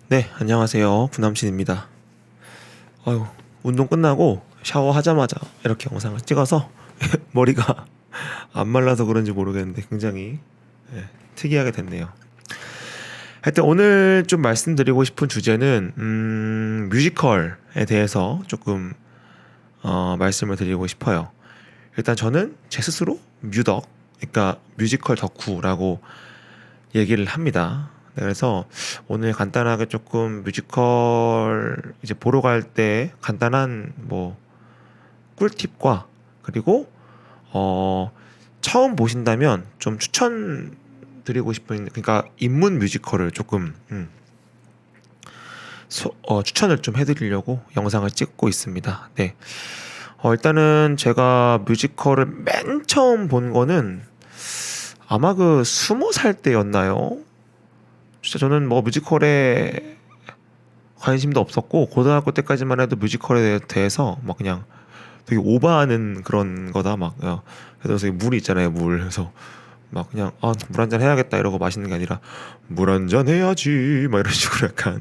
네, 안녕하세요. 부남신입니다. 아유, 운동 끝나고 샤워하자마자 이렇게 영상을 찍어서 머리가 안 말라서 그런지 모르겠는데 굉장히 특이하게 됐네요. 하여튼 오늘 좀 말씀드리고 싶은 주제는 뮤지컬에 대해서 조금 말씀을 드리고 싶어요. 일단 저는 제 스스로 뮤덕, 그러니까 뮤지컬 덕후라고 얘기를 합니다. 네, 그래서 오늘 간단하게 조금 뮤지컬 이제 보러 갈 때 간단한 뭐 꿀팁과 그리고 어 처음 보신다면 좀 추천드리고 싶은, 그러니까 입문 뮤지컬을 조금 추천을 좀 해드리려고 영상을 찍고 있습니다. 네. 일단은 제가 뮤지컬을 맨 처음 본 거는 아마 그 20살 때였나요? 진짜 저는 뭐 뮤지컬에 관심도 없었고 고등학교 때까지만 해도 뮤지컬에 대해서 막 그냥 되게 오버하는 그런 거다 막 그래서 물 있잖아요, 물. 그래서 막 그냥 물 한잔 해야겠다 이러고 마시는 게 아니라 물 한잔 해야지 막 이런 식으로 약간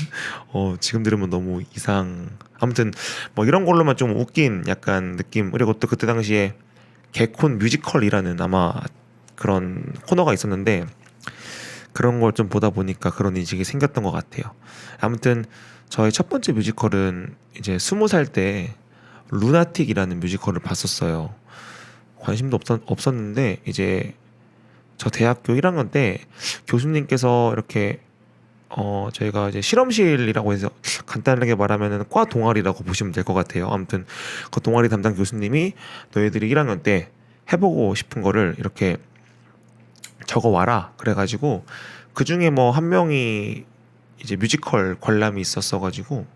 지금 들으면 너무 이상. 아무튼 뭐 이런 걸로만 좀 웃긴 약간 느낌. 그리고 또 그때 당시에 개콘 뮤지컬이라는 아마 그런 코너가 있었는데 그런 걸 좀 보다 보니까 그런 인식이 생겼던 것 같아요. 아무튼 저의 첫 번째 뮤지컬은 이제 20살 때 루나틱이라는 뮤지컬을 봤었어요. 관심도 없었는데 이제 저 대학교 1학년 때 교수님께서 이렇게 저희가 이제 실험실이라고 해서 간단하게 말하면은 과 동아리라고 보시면 될 것 같아요. 아무튼 그 동아리 담당 교수님이 너희들이 1학년 때 해보고 싶은 거를 이렇게 적어 와라 그래가지고 그 중에 뭐 한 명이 이제 뮤지컬 관람이 있었어가지고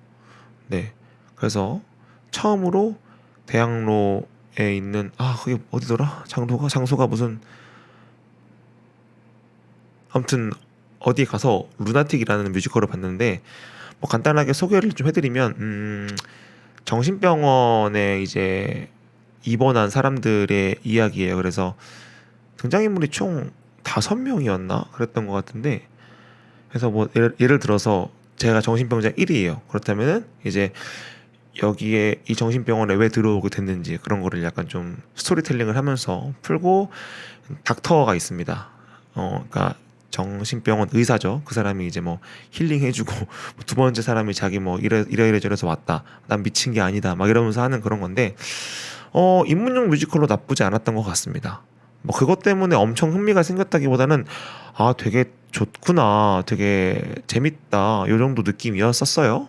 네, 그래서 처음으로 대학로에 있는 그게 어디더라, 장소가 무슨, 아무튼 어디 가서 루나틱이라는 뮤지컬을 봤는데 뭐 간단하게 소개를 좀 해드리면 정신병원에 이제 입원한 사람들의 이야기예요. 그래서 등장인물이 총 5명이었나 그랬던 것 같은데, 그래서 뭐 예를 들어서 제가 정신병자 1이에요. 그렇다면은 이제 여기에 이 정신병원에 왜 들어오게 됐는지 그런 거를 약간 좀 스토리텔링을 하면서 풀고, 닥터가 있습니다. 그러니까 정신병원 의사죠. 그 사람이 이제 뭐 힐링해주고 두 번째 사람이 자기 뭐 이래 저래서 왔다. 난 미친 게 아니다. 막 이러면서 하는 그런 건데 입문용 뮤지컬로 나쁘지 않았던 것 같습니다. 뭐 그것 때문에 엄청 흥미가 생겼다기보다는 되게 좋구나, 되게 재밌다, 요 정도 느낌이었었어요.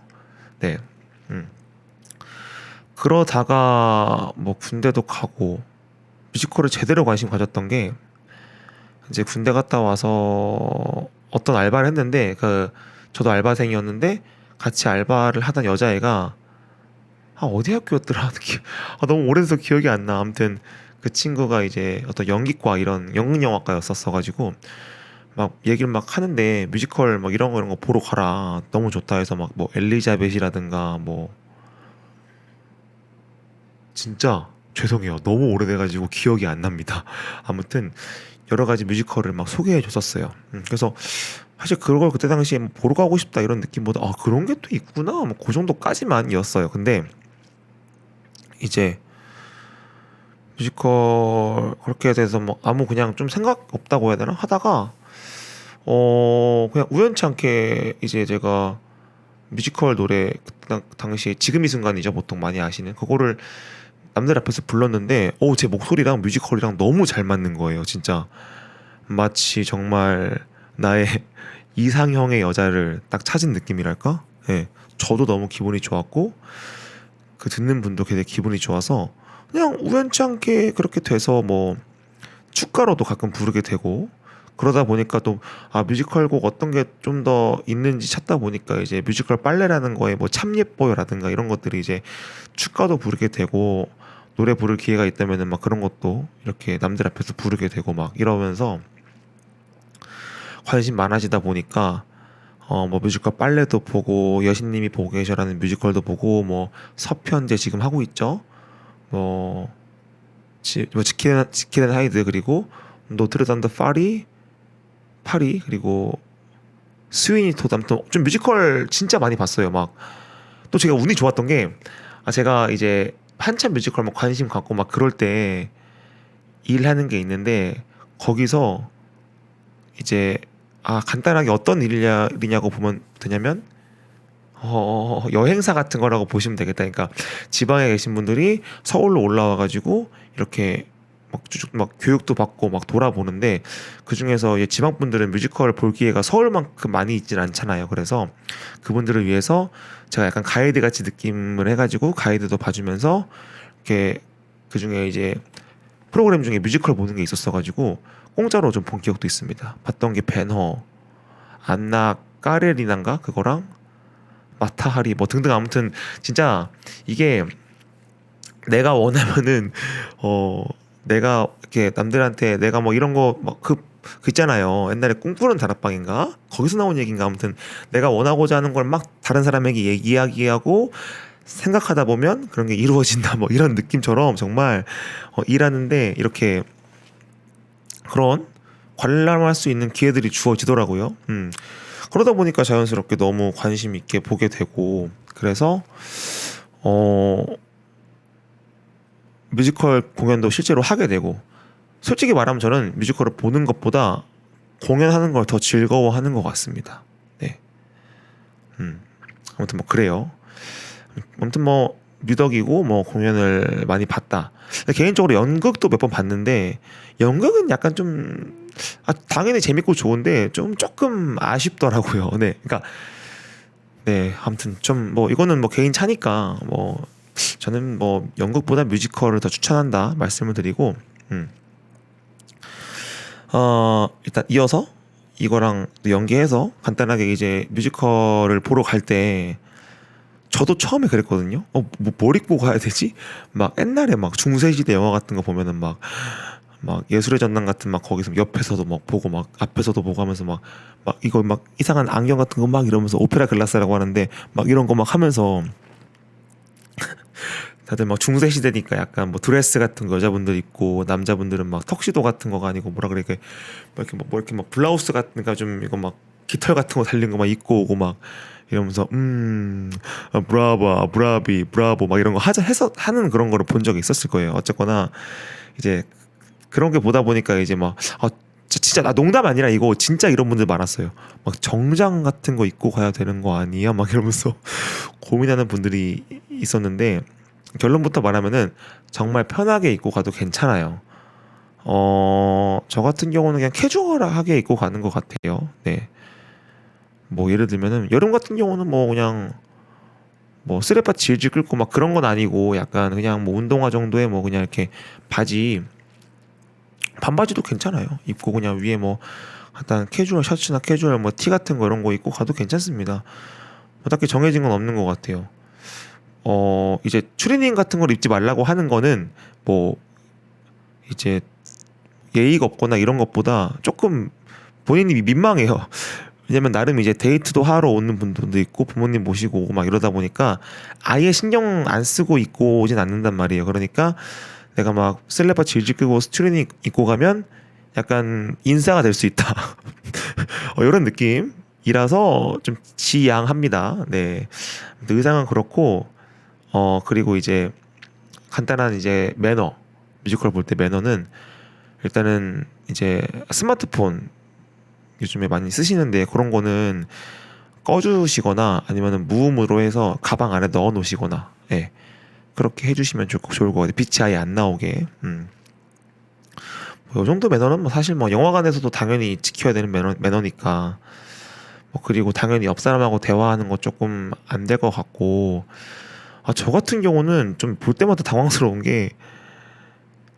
네. 음. 그러다가 뭐 군대도 가고 뮤지컬에 제대로 관심 가졌던 게 이제 군대 갔다 와서 어떤 알바를 했는데, 저도 알바생이었는데 같이 알바를 하던 여자애가 어디 학교였더라? 너무 오래돼서 기억이 안 나. 아무튼 그 친구가 이제 어떤 연기과 이런 연극영화과였었어 가지고 막 얘기를 막 하는데 뮤지컬 막 이런 거 보러 가라, 너무 좋다 해서 막 뭐 엘리자벳이라든가 뭐, 진짜 죄송해요, 너무 오래돼가지고 기억이 안 납니다. 아무튼 여러 가지 뮤지컬을 막 소개해 줬었어요. 그래서 사실 그걸 그때 당시에 뭐 보러 가고 싶다 이런 느낌보다 그런 게 또 있구나 뭐 그 정도까지만이었어요. 근데 이제 뮤지컬 그렇게 돼서 뭐 아무 그냥 좀 생각 없다고 해야 되나 하다가 그냥 우연치 않게 이제 제가 뮤지컬 노래 그 당시에 지금 이 순간이죠, 보통 많이 아시는 그거를 남들 앞에서 불렀는데 제 목소리랑 뮤지컬이랑 너무 잘 맞는 거예요. 진짜 마치 정말 나의 이상형의 여자를 딱 찾은 느낌이랄까? 예. 저도 너무 기분이 좋았고 그 듣는 분도 되게 기분이 좋아서 그냥 우연치 않게 그렇게 돼서 뭐 축가로도 가끔 부르게 되고, 그러다 보니까 또 뮤지컬 곡 어떤 게 좀 더 있는지 찾다 보니까 이제 뮤지컬 빨래라는 거에 뭐 참 예뻐요라든가 이런 것들이 이제 축가도 부르게 되고, 노래 부를 기회가 있다면은 막 그런 것도 이렇게 남들 앞에서 부르게 되고 막 이러면서 관심 많아지다 보니까 뭐 뮤지컬 빨래도 보고 여신님이 보고 계셔라는 뮤지컬도 보고 뭐 서편제 지금 하고 있죠. 뭐, 뭐 지킬앤 하이드, 그리고 노트르담 드 파리 그리고 스위니 토드 아무튼 좀 뮤지컬 진짜 많이 봤어요. 막 또 제가 운이 좋았던 게 제가 이제 한참 뮤지컬 막 관심 갖고 막 그럴 때 일하는 게 있는데 거기서 이제 간단하게 어떤 일이냐고 보면 되냐면 여행사 같은 거라고 보시면 되겠다. 그러니까 지방에 계신 분들이 서울로 올라와 가지고 이렇게 막 쭉 막 교육도 받고 막 돌아보는데 그 중에서 지방 분들은 뮤지컬을 볼 기회가 서울만큼 많이 있진 않잖아요. 그래서 그분들을 위해서 제가 약간 가이드 같이 느낌을 해가지고 가이드도 봐주면서 이렇게 그 중에 이제 프로그램 중에 뮤지컬 보는 게 있었어가지고 공짜로 좀 본 기억도 있습니다. 봤던 게 벤허, 안나 까레리나인가 그거랑 마타하리 뭐 등등 아무튼 진짜 이게 내가 원하면은 내가 이렇게 남들한테 내가 뭐 이런 거 막 그 있잖아요. 옛날에 꿈꾸는 다락방인가 거기서 나온 얘기인가 아무튼 내가 원하고자 하는 걸 막 다른 사람에게 이야기하고 생각하다 보면 그런 게 이루어진다 뭐 이런 느낌처럼 정말 일하는데 이렇게 그런 관람할 수 있는 기회들이 주어지더라고요. 그러다 보니까 자연스럽게 너무 관심 있게 보게 되고 그래서 뮤지컬 공연도 실제로 하게 되고 솔직히 말하면 저는 뮤지컬을 보는 것보다 공연하는 걸 더 즐거워하는 것 같습니다. 네. 아무튼 뭐 그래요. 아무튼 뭐 뮤덕이고 뭐 공연을 많이 봤다. 개인적으로 연극도 몇 번 봤는데 연극은 약간 좀 당연히 재밌고 좋은데 조금 아쉽더라고요. 네, 그러니까 네, 아무튼 좀 뭐 이거는 뭐 개인 차니까 뭐 저는 뭐 연극보다 뮤지컬을 더 추천한다 말씀을 드리고 일단 이어서 이거랑 연계해서 간단하게 이제 뮤지컬을 보러 갈 때 저도 처음에 그랬거든요. 뭘 입고 가야 되지? 막 옛날에 막 중세시대 영화 같은 거 보면은 막 예술의 전당 같은 막 거기서 옆에서도 막 보고 막 앞에서도 보고 하면서 막 이거 막 이상한 안경 같은 거 막 이러면서 오페라 글라스라고 하는데 막 이런 거 막 하면서 다들 막 중세 시대니까 약간 뭐 드레스 같은 거 여자분들 입고 남자분들은 막 턱시도 같은 거가 아니고 뭐라 그래 이렇게 막 블라우스 같은 거 좀 이거 막 깃털 같은 거 달린 거 막 입고 오고 막 이러면서 브라바 브라비 브라보 막 이런 거 해서 하는 그런 거를 본 적이 있었을 거예요. 어쨌거나 이제 그런 게 보다 보니까 이제 막 진짜 나 농담 아니라 이거 진짜 이런 분들 많았어요. 막 정장 같은 거 입고 가야 되는 거 아니야? 막 이러면서 고민하는 분들이 있었는데 결론부터 말하면은 정말 편하게 입고 가도 괜찮아요. 저 같은 경우는 그냥 캐주얼하게 입고 가는 것 같아요. 네. 뭐 예를 들면은 여름 같은 경우는 뭐 그냥 뭐 쓰레빠 질질 끌고 막 그런 건 아니고 약간 그냥 뭐 운동화 정도의 뭐 그냥 이렇게 바지 반바지도 괜찮아요. 입고 그냥 위에 뭐 일단 캐주얼 셔츠나 캐주얼 뭐 티 같은 거 이런 거 입고 가도 괜찮습니다. 뭐 딱히 정해진 건 없는 것 같아요. 이제 추리닝 같은 걸 입지 말라고 하는 거는 뭐 이제 예의가 없거나 이런 것보다 조금 본인이 민망해요. 왜냐면 나름 이제 데이트도 하러 오는 분들도 있고 부모님 모시고 오고 막 이러다 보니까 아예 신경 안 쓰고 입고 오진 않는단 말이에요. 그러니까 내가 막 셀레바 질질 끄고 스트링 입고 가면 약간 인싸가 될 수 있다. 이런 느낌이라서 좀 지양합니다. 네. 의상은 그렇고 그리고 이제 간단한 이제 매너 뮤지컬 볼 때 매너는 일단은 이제 스마트폰 요즘에 많이 쓰시는데 그런 거는 꺼주시거나 아니면은 무음으로 해서 가방 안에 넣어 놓으시거나 예. 그렇게 해주시면 좋을 것 같아요. 빛이 아예 안 나오게. 뭐이 정도 매너는 뭐 사실 뭐 영화관에서도 당연히 지켜야 되는 매너니까. 뭐 그리고 당연히 옆 사람하고 대화하는 거 조금 안 될 것 같고. 저 같은 경우는 좀 볼 때마다 당황스러운 게,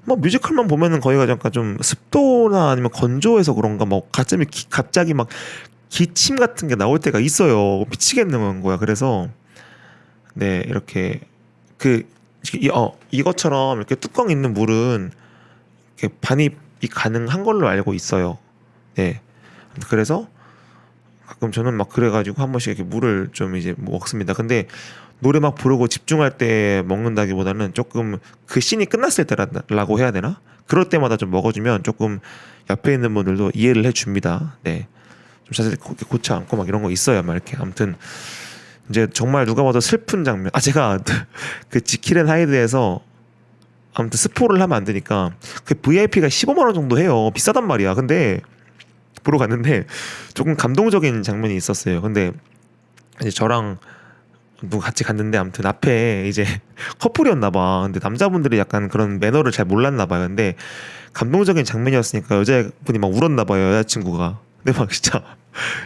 뭐 뮤지컬만 보면은 거기가 약간 좀 습도나 아니면 건조해서 그런가 뭐 갑자기 막 기침 같은 게 나올 때가 있어요. 미치겠는 거야. 그래서 네 이렇게 그 이것처럼 이렇게 뚜껑 있는 물은 이렇게 반입이 가능한 걸로 알고 있어요. 네. 그래서 가끔 저는 막 그래가지고 한 번씩 이렇게 물을 좀 이제 먹습니다. 근데 노래 막 부르고 집중할 때 먹는다기보다는 조금 그 씬이 끝났을 때라고 해야 되나? 그럴 때마다 좀 먹어주면 조금 옆에 있는 분들도 이해를 해줍니다. 네. 좀 자세히 고쳐 앉고 막 이런 거 있어요. 막 이렇게 아무튼 이제 정말 누가 봐도 슬픈 장면. 제가 그 지킬 앤 하이드에서 아무튼 스포를 하면 안 되니까 그 VIP가 15만 원 정도 해요. 비싸단 말이야. 근데 보러 갔는데 조금 감동적인 장면이 있었어요. 근데 이제 저랑 누가 같이 갔는데 아무튼 앞에 이제 커플이었나 봐. 근데 남자분들이 약간 그런 매너를 잘 몰랐나 봐요. 근데 감동적인 장면이었으니까 여자분이 막 울었나 봐요. 여자친구가. 근데 막 진짜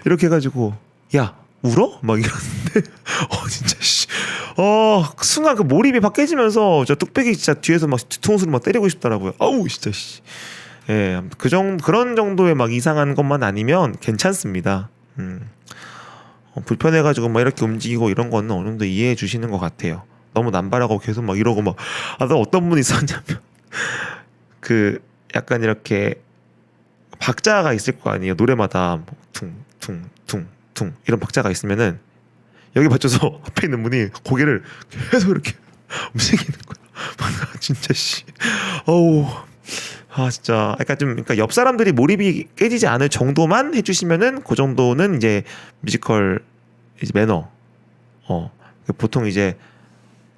이렇게 해가지고 야 울어? 막 이러는데 진짜 씨. 순간 그 몰입이 막 깨지면서 저 뚝배기 진짜 뒤에서 막 뒤통수를 막 때리고 싶더라고요. 아우 진짜 씨. 예, 그런 정도의 막 이상한 것만 아니면 괜찮습니다. 불편해가지고 막 이렇게 움직이고 이런 거는 어느 정도 이해해 주시는 것 같아요. 너무 남발하고 계속 막 이러고 막, 나 어떤 분이 있었냐면, 그, 약간 이렇게 박자가 있을 거 아니에요. 노래마다 뭐 퉁, 퉁, 퉁, 퉁, 이런 박자가 있으면은, 여기 맞춰서 앞에 있는 분이 고개를 계속 이렇게 움직이는 거야. 진짜 씨. 어우. 진짜 약간 좀 그러니까 옆 사람들이 몰입이 깨지지 않을 정도만 해주시면은 그 정도는 이제 뮤지컬 이제 매너 보통 이제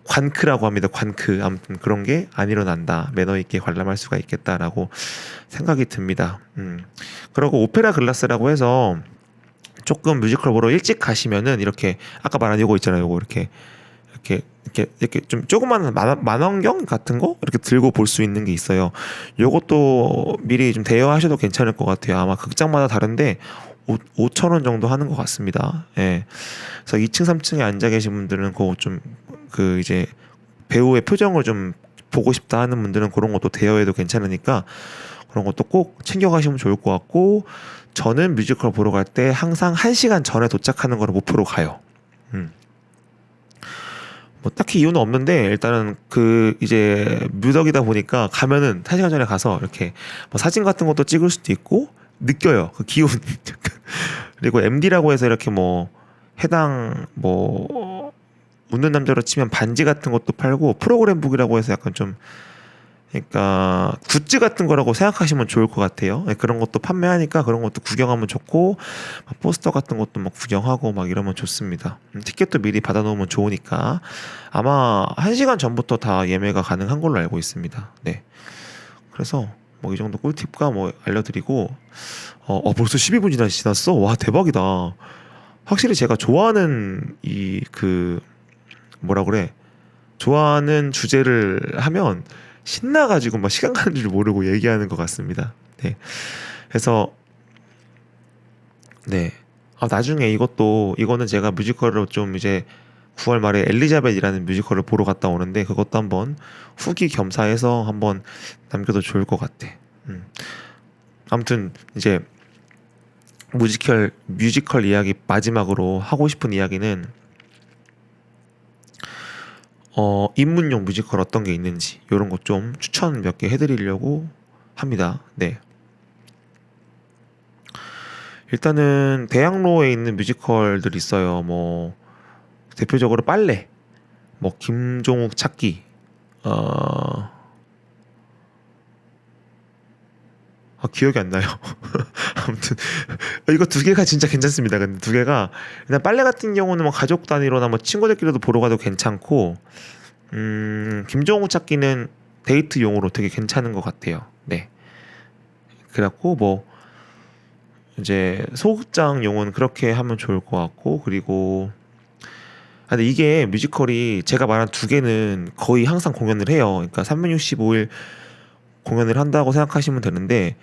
관크라고 합니다. 관크 아무튼 그런 게 안 일어난다. 매너 있게 관람할 수가 있겠다라고 생각이 듭니다. 그리고 오페라 글라스라고 해서 조금 뮤지컬 보러 일찍 가시면은 이렇게 아까 말한 요거 있잖아요. 요거 이렇게 좀 조그만 만원경 같은 거 이렇게 들고 볼 수 있는 게 있어요. 요것도 미리 좀 대여하셔도 괜찮을 것 같아요. 아마 극장마다 다른데 5천 원 정도 하는 것 같습니다. 예. 그래서 2층, 3층에 앉아 계신 분들은 그거 좀 그 이제 배우의 표정을 좀 보고 싶다 하는 분들은 그런 것도 대여해도 괜찮으니까 그런 것도 꼭 챙겨가시면 좋을 것 같고 저는 뮤지컬 보러 갈 때 항상 1시간 전에 도착하는 거를 목표로 가요. 뭐 딱히 이유는 없는데 일단은 그 이제 뮤덕이다 보니까 가면은 1시간 전에 가서 이렇게 뭐 사진 같은 것도 찍을 수도 있고 느껴요 그 기운. 그리고 MD라고 해서 이렇게 뭐 해당 뭐 웃는 남자로 치면 반지 같은 것도 팔고 프로그램북이라고 해서 약간 좀 그러니까 굿즈 같은 거라고 생각하시면 좋을 것 같아요. 네, 그런 것도 판매하니까 그런 것도 구경하면 좋고 포스터 같은 것도 막 구경하고 막 이러면 좋습니다. 티켓도 미리 받아놓으면 좋으니까 아마 1시간 전부터 다 예매가 가능한 걸로 알고 있습니다. 네, 그래서 뭐 이 정도 꿀팁과 뭐 알려드리고 벌써 12분 지났어. 와 대박이다. 확실히 제가 좋아하는 이 그 뭐라 그래 좋아하는 주제를 하면 신나가지고 막 시간 가는 줄 모르고 얘기하는 것 같습니다. 네. 그래서 네. 나중에 이거는 제가 뮤지컬로 좀 이제 9월 말에 엘리자벳이라는 뮤지컬을 보러 갔다 오는데 그것도 한번 후기 겸사해서 한번 남겨도 좋을 것 같아. 아무튼 이제 뮤지컬 이야기 마지막으로 하고 싶은 이야기는 입문용 뮤지컬 어떤 게 있는지 이런 것 좀 추천 몇 개 해드리려고 합니다. 네. 일단은 대학로에 있는 뮤지컬들 있어요. 뭐 대표적으로 빨래, 뭐 김종욱 찾기, 기억이 안 나요. 아무튼 이거 두 개가 진짜 괜찮습니다. 근데 두 개가 일단 빨래 같은 경우는 뭐 가족 단위로나 뭐 친구들끼리도 보러 가도 괜찮고, 김종욱 찾기는 데이트용으로 되게 괜찮은 것 같아요. 네. 그래갖고 뭐 이제 소극장용은 그렇게 하면 좋을 것 같고 그리고 근데 이게 뮤지컬이 제가 말한 두 개는 거의 항상 공연을 해요. 그러니까 365일 공연을 한다고 생각하시면 되는데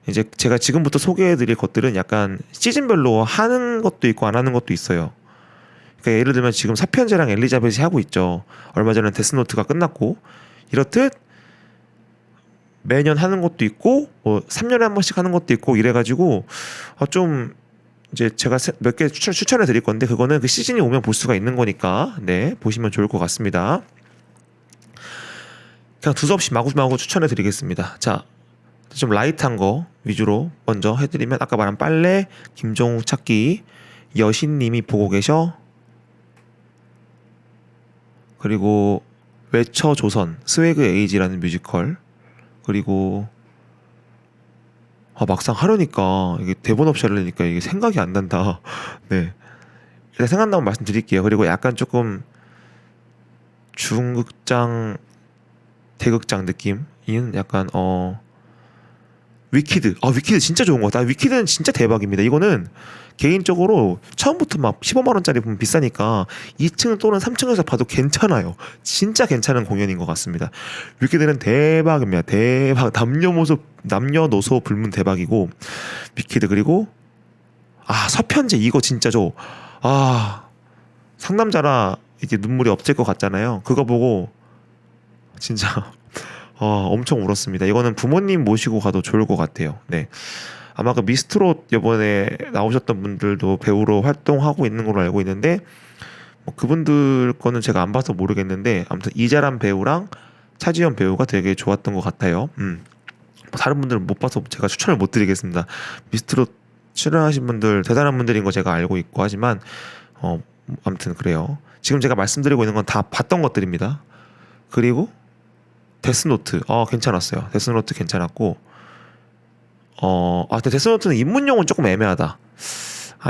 이제 제가 지금부터 소개해드릴 것들은 약간 시즌별로 하는 것도 있고 안 하는 것도 있어요. 그러니까 예를 들면 지금 사편제랑 엘리자벳이 하고 있죠. 얼마 전에 데스노트가 끝났고 이렇듯 매년 하는 것도 있고 뭐 3년에 한 번씩 하는 것도 있고 이래가지고 좀 이제 제가 몇 개 추천해 드릴 건데 그거는 그 시즌이 오면 볼 수가 있는 거니까 네 보시면 좋을 것 같습니다. 그냥 두서없이 마구마구 추천해 드리겠습니다. 자, 좀 라이트한 거 위주로 먼저 해드리면 아까 말한 빨래, 김종욱 찾기, 여신님이 보고 계셔, 그리고 외쳐 조선, 스웨그 에이지라는 뮤지컬, 그리고 막상 하려니까 이게 대본 없이 하려니까 이게 생각이 안 난다. 네. 일단 생각나면 말씀드릴게요. 그리고 약간 조금 중극장 대극장 느낌인 약간 위키드. 위키드 진짜 좋은 것 같다. 위키드는 진짜 대박입니다. 이거는 개인적으로 처음부터 막 15만 원짜리 보면 비싸니까 2층 또는 3층에서 봐도 괜찮아요. 진짜 괜찮은 공연인 것 같습니다. 위키드는 대박입니다. 대박. 남녀노소 불문 대박이고 위키드. 그리고 서편제 이거 진짜 상남자라 이게 눈물이 없을 것 같잖아요. 그거 보고 진짜 엄청 울었습니다. 이거는 부모님 모시고 가도 좋을 것 같아요. 네. 아마 그 미스트롯 이번에 나오셨던 분들도 배우로 활동하고 있는 걸로 알고 있는데 뭐 그분들 거는 제가 안 봐서 모르겠는데 아무튼 이자람 배우랑 차지연 배우가 되게 좋았던 것 같아요. 뭐 다른 분들은 못 봐서 제가 추천을 못 드리겠습니다. 미스트롯 출연하신 분들 대단한 분들인 거 제가 알고 있고 하지만 아무튼 그래요. 지금 제가 말씀드리고 있는 건 다 봤던 것들입니다. 그리고 데스노트 괜찮았어요. 데스노트 괜찮았고 근데 데스노트는 입문용은 조금 애매하다.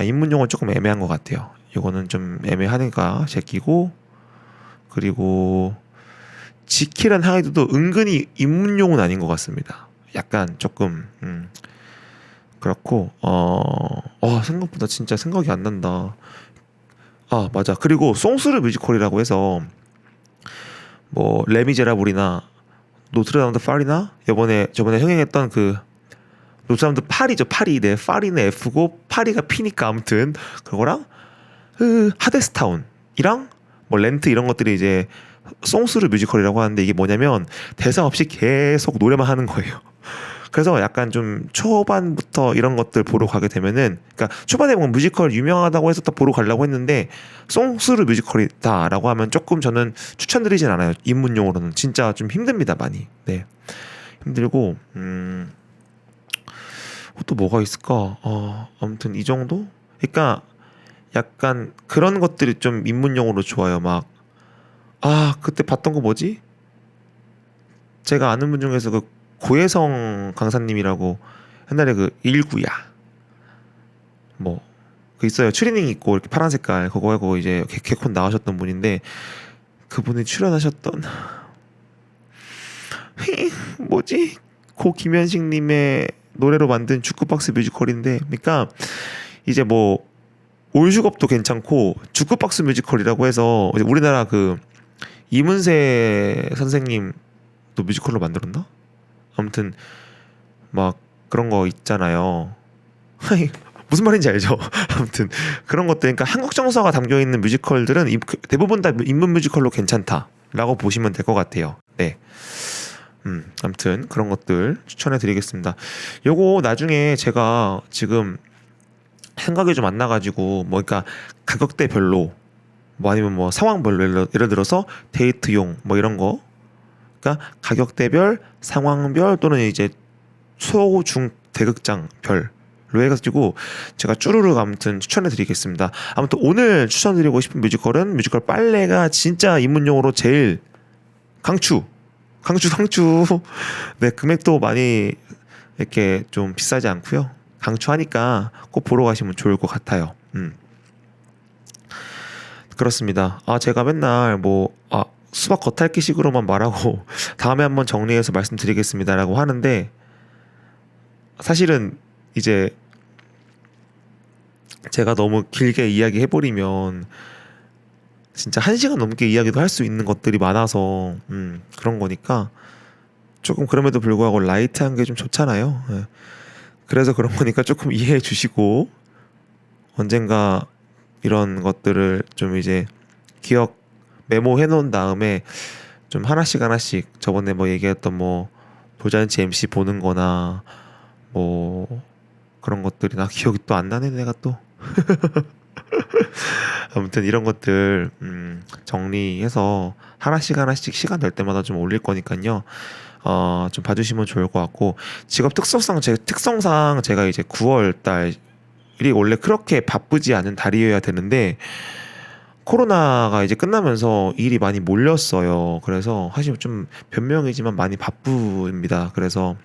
입문용은 조금 애매한 것 같아요. 이거는 좀 애매하니까 제끼고. 그리고 지킬한 하이드도 은근히 입문용은 아닌 것 같습니다. 약간 조금 그렇고 생각보다 진짜 생각이 안 난다. 맞아. 그리고 송스루 뮤지컬이라고 해서 뭐 레미제라블이나 노트르담드 파리나 저번에 흥행했던 그 노트르담드 파리죠. 파리. 네, 파리는 F고 파리가 P니까 아무튼 그거랑 하데스타운이랑 뭐 렌트 이런 것들이 이제 송스루 뮤지컬이라고 하는데 이게 뭐냐면 대사 없이 계속 노래만 하는 거예요. 그래서 약간 좀 초반부터 이런 것들 보러 가게 되면은 그러니까 초반에 뭐 뮤지컬 유명하다고 해서 또 보러 가려고 했는데 송스루 뮤지컬이다라고 하면 조금 저는 추천드리진 않아요. 입문용으로는 진짜 좀 힘듭니다 많이. 네, 힘들고 또 뭐가 있을까? 아무튼 이 정도? 그러니까 약간 그런 것들이 좀 입문용으로 좋아요. 막 그때 봤던 거 뭐지? 제가 아는 분 중에서 그 고혜성 강사님이라고 옛날에 그 일구야 뭐 그 있어요. 추리닝 입고 이렇게 파란 색깔 그거 하고 이제 개콘 나오셨던 분인데 그분이 출연하셨던 뭐지? 고 김현식님의 노래로 만든 주크박스 뮤지컬인데 그러니까 이제 뭐 올슈겁도 괜찮고 주크박스 뮤지컬이라고 해서 이제 우리나라 그 이문세 선생님도 뮤지컬로 만들었나? 아무튼 막 그런 거 있잖아요. 무슨 말인지 알죠? 아무튼 그런 것들 그러니까 한국 정서가 담겨 있는 뮤지컬들은 대부분 다 인문 뮤지컬로 괜찮다라고 보시면 될 것 같아요. 네. 아무튼 그런 것들 추천해 드리겠습니다. 요거 나중에 제가 지금 생각이 좀 안 나가지고 뭐 그러니까 가격대별로 뭐 아니면 뭐 상황별로 예를 들어서 데이트용 뭐 이런 거 그러니까 가격대별, 상황별 또는 이제 소, 중, 대극장별로 해가지고 제가 쭈루룩 아무튼 추천해드리겠습니다. 아무튼 오늘 추천드리고 싶은 뮤지컬은 뮤지컬 빨래가 진짜 입문용으로 제일 강추. 네, 금액도 많이 이렇게 좀 비싸지 않고요. 강추하니까 꼭 보러 가시면 좋을 것 같아요. 그렇습니다. 제가 맨날 수박 겉핥기식으로만 말하고 다음에 한번 정리해서 말씀드리겠습니다라고 하는데 사실은 이제 제가 너무 길게 이야기해버리면 진짜 1시간 넘게 이야기도 할 수 있는 것들이 많아서 그런 거니까 조금 그럼에도 불구하고 라이트한 게 좀 좋잖아요. 예. 그래서 그런 거니까 조금 이해해 주시고 언젠가 이런 것들을 좀 이제 기억 메모해 놓은 다음에 좀 하나씩 저번에 뭐 얘기했던 뭐 돌잔치 MC 보는 거나 뭐 그런 것들이 나 기억이 또 안 나네 내가 또 아무튼 이런 것들 정리해서 하나씩 시간 될 때마다 좀 올릴 거니까요. 좀 봐주시면 좋을 것 같고 직업 특성상 제가 이제 9월 달이 원래 그렇게 바쁘지 않은 달이어야 되는데 코로나가 이제 끝나면서 일이 많이 몰렸어요. 그래서 사실 좀 변명이지만 많이 바쁩니다. 그래서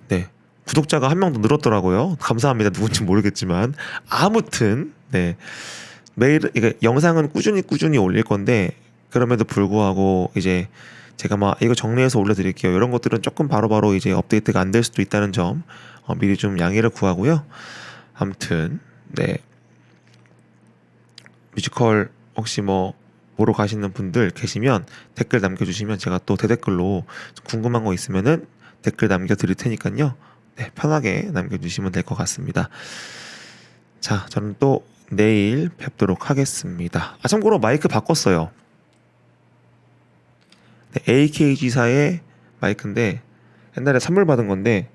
네. 구독자가 한 명 더 늘었더라고요. 감사합니다. 누군지 모르겠지만 아무튼 네. 매일 이게 영상은 꾸준히 올릴 건데 그럼에도 불구하고 이제 제가 막 이거 정리해서 올려드릴게요. 이런 것들은 조금 바로바로 이제 업데이트가 안 될 수도 있다는 점 미리 좀 양해를 구하고요. 아무튼 네. 뮤지컬 혹시 뭐 보러 가시는 분들 계시면 댓글 남겨주시면 제가 또 대댓글로 궁금한 거 있으면은 댓글 남겨드릴 테니까요. 네, 편하게 남겨주시면 될 것 같습니다. 자, 저는 또 내일 뵙도록 하겠습니다. 아, 참고로 마이크 바꿨어요. 네, AKG사의 마이크인데 옛날에 선물 받은 건데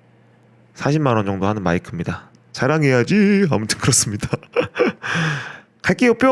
40만 원 정도 하는 마이크입니다. 자랑해야지. 아무튼 그렇습니다. 갈게요. 뿅.